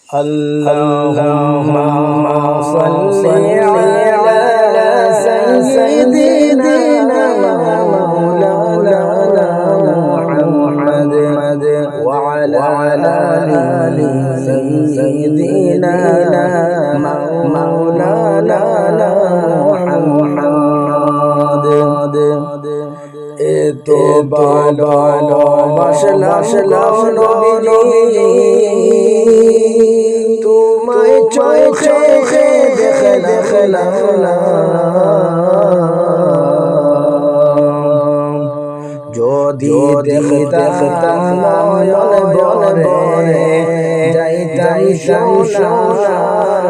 اللهم صل على سيدنا مولانا محمد وعلى آل سيدنا مولانا محمد এতো ভালোবাসলাম নবী তোমায় চোখে দেখলাম যদি দেখতাম নয়ন ভরে যাইতাম সোনার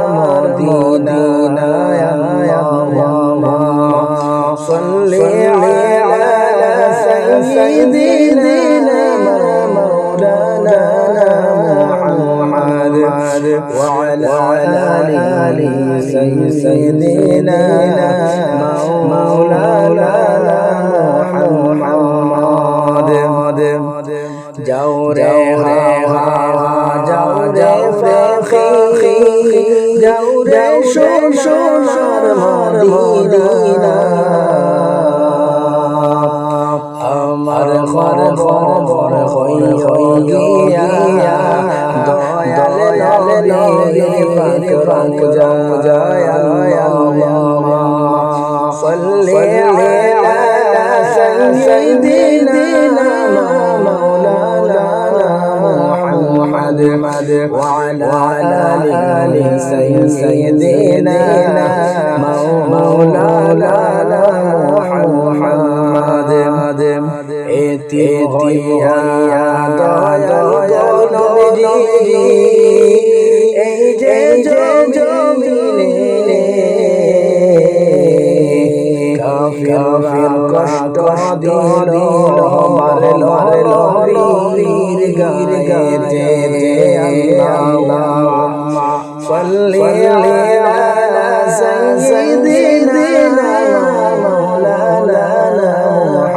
মদিনায় আল্লাহুম্মা সাল্লি আলা সাইয়্যিদিনা মাওলানা মুহাম্মদ ওয়া আলা আলি সাইয়্যিদিনা মাওলানা মুহাম্মদ যাও রে হাওয়া যাও রে পাখি যাও রে সোনার মদিনা আমার খবর হইয়া দয়াল নবী পাক যায় আল্লাহুম্মা সাল্লি আলা সাইয়্যিদিনা মাওলানা মুহাম্মদ ওয়া আলা আলি সাইয়্যিদিনা মাওলানা মুহাম্মদ এতি হইয়া দয়াল নবী এই যে জমিনে কাফির কষ্ট দিল মারলো নবীর গায়েতে আল্লাহুম্মা সাল্লি আলা সাইয়্যিদিনা মাওলানা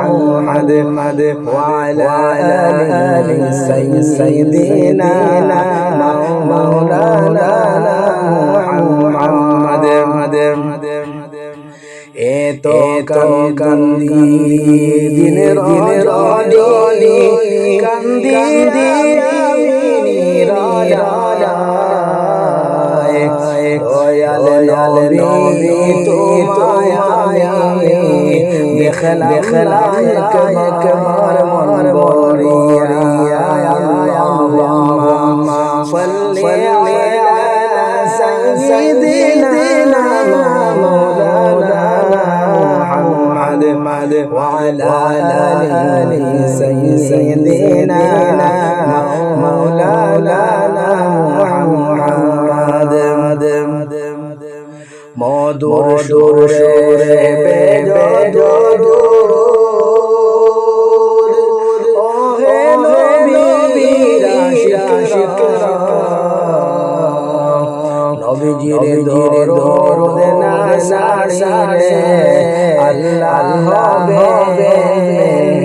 মুহাম্মদ ওয়া আলা আলি সাইয়্যিদিনা মাওলানা মুহাম্মদ এতো কান্দি দিনের রজনী কান্দি দয়াল নবী তোমায় দেখলাম একবার মন ভরিয়া আল্লাহুম্মা সাল্লি আলা সাইয়্যিদিনা মাওলানা মুহাম্মদ ওয়া আলা আলি সাইয়্যিদিনা মাওলানা মুহাম্মদ মধুর সুরে বেজদুরুদ ও হে নবীর আশিকরা নবীজির দরুদ না সারিলে আল্লাহ হবে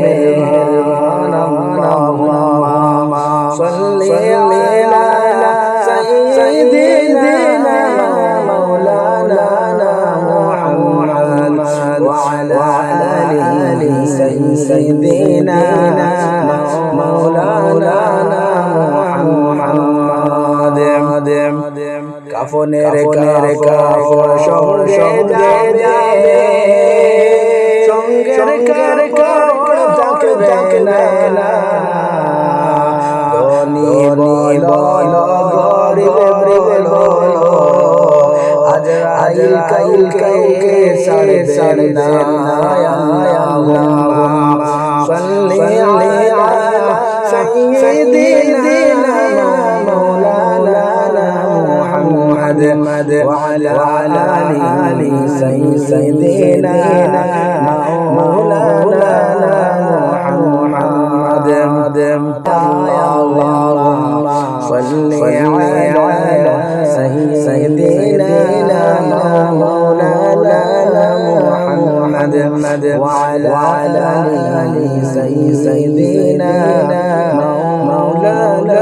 মেহেরবান আল্লাহুম্মা সাল্লি আলা সাইয়্যিদিনা মাওলানা মুহাম্মদ ওয়া আলা আলি সাইয়্যিদিনা মাওলানা মুহাম্মদ কাফনের কাফন সঙ্গে যাবে সঙ্গের কাপড় থাকবে না ধনী বল গরিব বলো আজরাইল কাইলকে সাড়ে না আল্লাহুম্মা সাল্লি আলা সাইয়্যিদিনা মাওলানা মুহাম্মদ ওয়া আলা আলি সাইয়্যিদিনা মাওলানা মুহাম্মদ আল্লাহুম্মা সাল্লি আলা সাইয়্যিদিনা মাওলানা মুহাম্মদ ওয়া আলা আলি সাইয়্যিদিনা মাওলানা